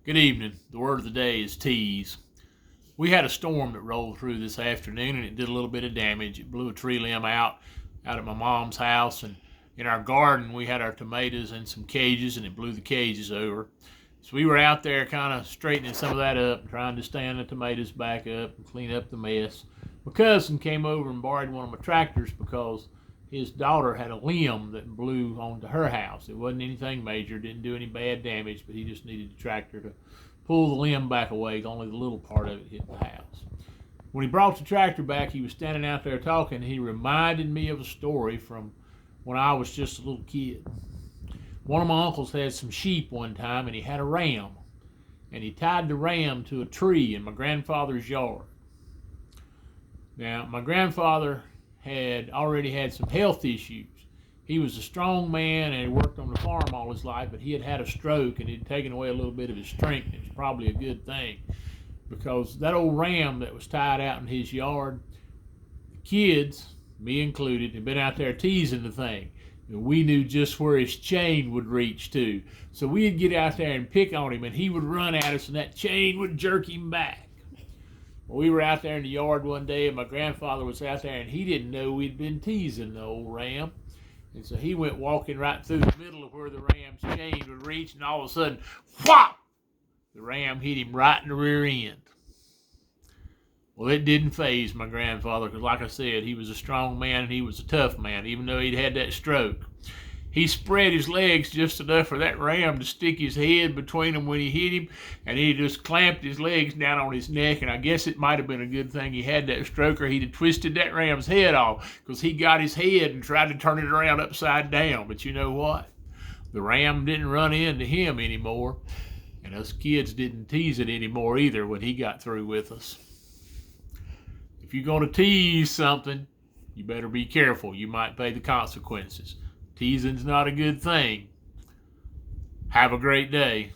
Good evening. The word of the day is tease. We had a storm that rolled through this afternoon and it did a little bit of damage. It blew a tree limb out at my mom's house, and in our garden we had our tomatoes in some cages and it blew the cages over. So we were out there kind of straightening some of that up, trying to stand the tomatoes back up and clean up the mess. My cousin came over and borrowed one of my tractors because his daughter had a limb that blew onto her house. It wasn't anything major, didn't do any bad damage, but he just needed the tractor to pull the limb back away. Only the little part of it hit the house. When he brought the tractor back, he was standing out there talking. He reminded me of a story from when I was just a little kid. One of my uncles had some sheep one time, and he had a ram. And he tied the ram to a tree in my grandfather's yard. Now, my grandfather had already had some health issues. He was a strong man and he worked on the farm all his life, but he had had a stroke and it had taken away a little bit of his strength. It was probably a good thing, because that old ram that was tied out in his yard, the kids, me included, had been out there teasing the thing. And we knew just where his chain would reach to. So we'd get out there and pick on him and he would run at us and that chain would jerk him back. We were out there in the yard one day and my grandfather was out there and he didn't know we'd been teasing the old ram. And so he went walking right through the middle of where the ram's chain would reach, and all of a sudden, whop! The ram hit him right in the rear end. Well, it didn't faze my grandfather because, like I said, he was a strong man and he was a tough man, even though he'd had that stroke. He spread his legs just enough for that ram to stick his head between them when he hit him, and he just clamped his legs down on his neck, and I guess it might have been a good thing he had that stroke, or he'd have twisted that ram's head off, because he got his head and tried to turn it around upside down. But you know what? The ram didn't run into him anymore, and us kids didn't tease it anymore either when he got through with us. If you're going to tease something, you better be careful. You might pay the consequences. Teasing's not a good thing. Have a great day.